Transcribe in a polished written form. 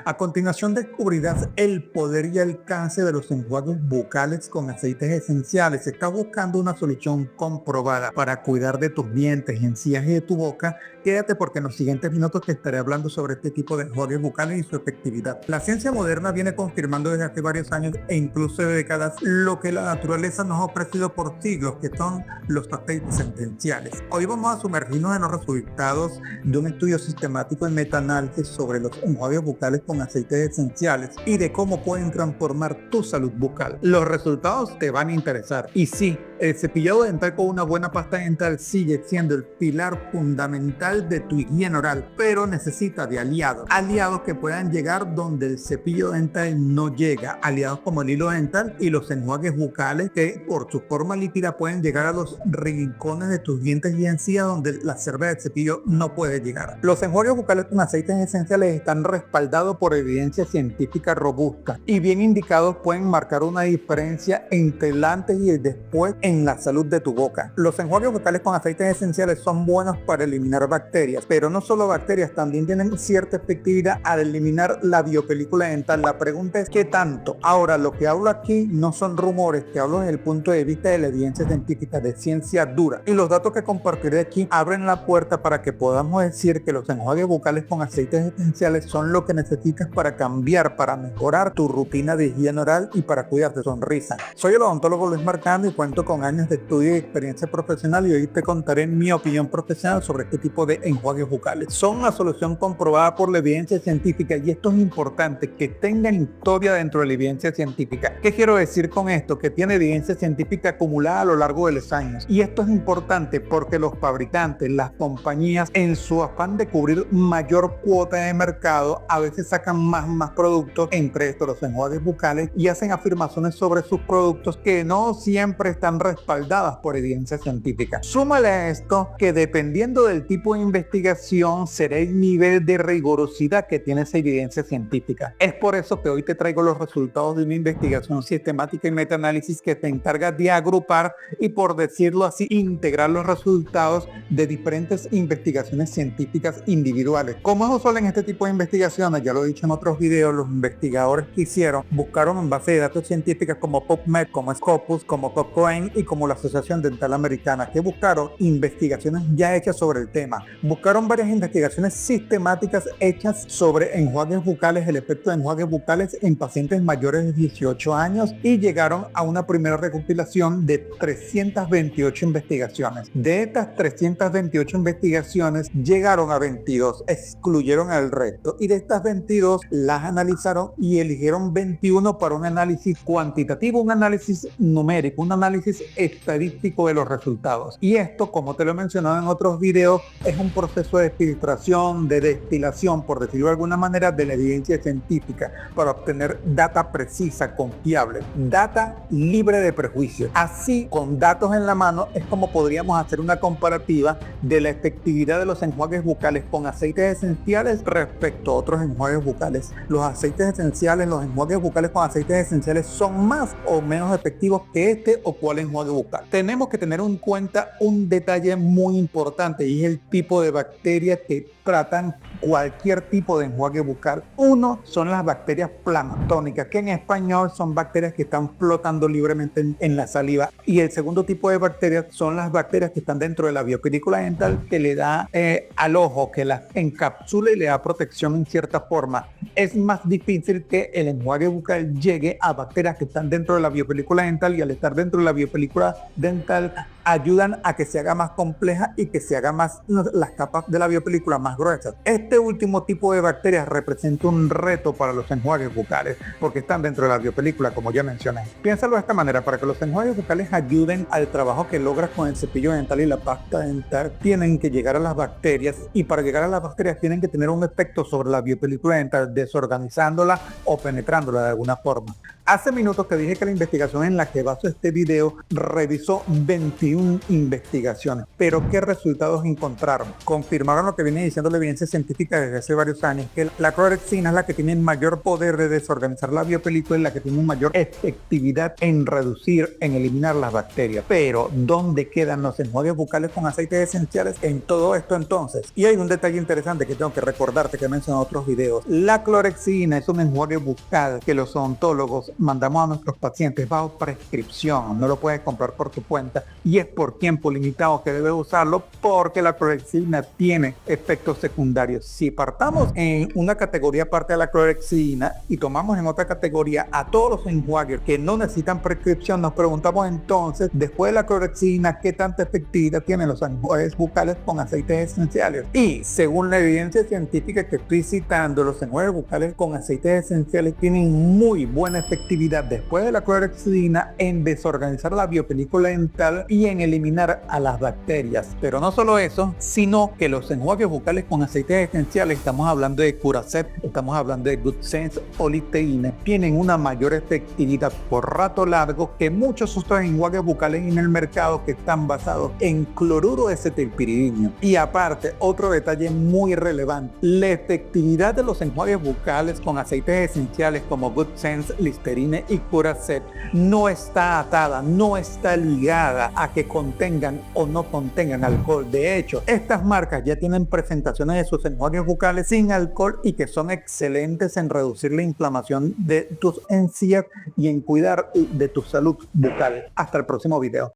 A continuación descubrirás el poder y alcance de los enjuagues bucales con aceites esenciales. Si estás buscando una solución comprobada para cuidar de tus dientes, encías y de tu boca, quédate porque en los siguientes minutos te estaré hablando sobre este tipo de enjuagues bucales y su efectividad. La ciencia moderna viene confirmando desde hace varios años e incluso de décadas lo que la naturaleza nos ha ofrecido por siglos, que son los aceites esenciales. Hoy vamos a sumergirnos en los resultados de un estudio sistemático en metaanálisis sobre los enjuagues bucales con aceites esenciales y de cómo pueden transformar tu salud bucal. Los resultados te van a interesar. Y sí, el cepillado dental con una buena pasta dental sigue siendo el pilar fundamental de tu higiene oral, pero necesita de aliados que puedan llegar donde el cepillo dental no llega, aliados como el hilo dental y los enjuagues bucales que por su forma líquida pueden llegar a los rincones de tus dientes y encías donde la cerda del cepillo no puede llegar. Los enjuagues bucales con aceites esenciales están respaldados por evidencia científica robusta y bien indicados pueden marcar una diferencia entre el antes y el después en la salud de tu boca. Los enjuagues bucales con aceites esenciales son buenos para eliminar bacterias, pero no solo bacterias, también tienen cierta efectividad al eliminar la biopelícula dental. La pregunta es ¿qué tanto? Ahora, lo que hablo aquí no son rumores, que hablo desde el punto de vista de la evidencia científica, de ciencia dura. Y los datos que compartiré aquí abren la puerta para que podamos decir que los enjuagues bucales con aceites esenciales son lo que necesitas para cambiar, para mejorar tu rutina de higiene oral y para cuidar tu sonrisa. Soy el odontólogo Luis Marcando y cuento con años de estudio y experiencia profesional y hoy te contaré mi opinión profesional sobre este tipo de enjuagues bucales. Son una solución comprobada por la evidencia científica y esto es importante, que tengan historia dentro de la evidencia científica. ¿Qué quiero decir con esto? Que tiene evidencia científica acumulada a lo largo de los años. Y esto es importante porque los fabricantes, las compañías, en su afán de cubrir mayor cuota de mercado, a veces sacan más productos, entre estos los enjuagues bucales, y hacen afirmaciones sobre sus productos que no siempre están respaldadas por evidencia científica. Súmale a esto que dependiendo del tipo de investigación será el nivel de rigurosidad que tiene esa evidencia científica. Es por eso que hoy te traigo los resultados de una investigación sistemática y metaanálisis que se encarga de agrupar y, por decirlo así, integrar los resultados de diferentes investigaciones científicas individuales. Como es usual en este tipo de investigaciones, ya lo he dicho en otros videos, los investigadores que hicieron buscaron en base de datos científicas como PubMed, como Scopus, como Cochrane y como la Asociación Dental Americana, que buscaron investigaciones ya hechas sobre el tema. Buscaron varias investigaciones sistemáticas hechas sobre enjuagues bucales, el efecto de enjuagues bucales en pacientes mayores de 18 años y llegaron a una primera recopilación de 328 investigaciones. De estas 328 investigaciones llegaron a 22, excluyeron al resto y de estas 22 las analizaron y eligieron 21 para un análisis cuantitativo, un análisis numérico, un análisis estadístico de los resultados. Y esto, como te lo he mencionado en otros videos, es un proceso de filtración, de destilación, por decirlo de alguna manera, de la evidencia científica para obtener data precisa, confiable, data libre de prejuicios. Así, con datos en la mano, es como podríamos hacer una comparativa de la efectividad de los enjuagues bucales con aceites esenciales respecto a otros enjuagues bucales. Los aceites esenciales, los enjuagues bucales con aceites esenciales son más o menos efectivos que este o cual enjuague bucal. Tenemos que tener en cuenta un detalle muy importante y es el tipo de bacterias que tratan cualquier tipo de enjuague bucal. Uno son las bacterias planctónicas, que en español son bacterias que están flotando libremente en la saliva. Y el segundo tipo de bacterias son las bacterias que están dentro de la biopelícula dental, que le da al ojo, que las encapsula y le da protección en cierta forma. Es más difícil que el enjuague bucal llegue a bacterias que están dentro de la biopelícula dental y al estar dentro de la biopelícula dental ayudan a que se haga más compleja y que se haga más las capas de la biopelícula más gruesas. Este último tipo de bacterias representa un reto para los enjuagues bucales porque están dentro de la biopelícula, como ya mencioné. Piénsalo de esta manera: para que los enjuagues bucales ayuden al trabajo que logras con el cepillo dental y la pasta dental, tienen que llegar a las bacterias, y para llegar a las bacterias tienen que tener un efecto sobre la biopelícula dental, desorganizándola o penetrándola de alguna forma. Hace minutos te dije que la investigación en la que baso este video revisó 21 investigaciones. Pero ¿qué resultados encontraron? Confirmaron lo que viene diciendo la evidencia científica desde hace varios años, que la clorexina es la que tiene el mayor poder de desorganizar la biopelícula y la que tiene mayor efectividad en reducir, en eliminar las bacterias. Pero ¿dónde quedan los enjuagues bucales con aceites esenciales en todo esto entonces? Y hay un detalle interesante que tengo que recordarte que he mencionado en otros videos. La clorexina es un enjuague bucal que los odontólogos mandamos a nuestros pacientes bajo prescripción. No lo puedes comprar por tu cuenta y es por tiempo limitado que debes usarlo, porque la clorexina tiene efectos secundarios. Si partamos en una categoría aparte de la clorexina y tomamos en otra categoría a todos los enjuagues que no necesitan prescripción, nos preguntamos entonces, después de la clorexina, ¿qué tanta efectividad tienen los enjuagues bucales con aceites esenciales? Y según la evidencia científica que estoy citando, los enjuagues bucales con aceites esenciales tienen muy buena efectividad después de la clorexina en desorganizar la biopelícula dental y en eliminar a las bacterias. Pero no solo eso, sino que los enjuagues bucales con aceites esenciales, estamos hablando de Curacet, estamos hablando de Good Sense o Listerine, tienen una mayor efectividad por rato largo que muchos otros enjuagues bucales en el mercado que están basados en cloruro de cetilpiridino. Y aparte, otro detalle muy relevante, la efectividad de los enjuagues bucales con aceites esenciales como Good Sense, Listerine y Curacet no está atada, no está ligada a que contengan o no contengan alcohol. De hecho, estas marcas ya tienen presentaciones de sus enjuagues bucales sin alcohol y que son excelentes en reducir la inflamación de tus encías y en cuidar de tu salud bucal. Hasta el próximo video.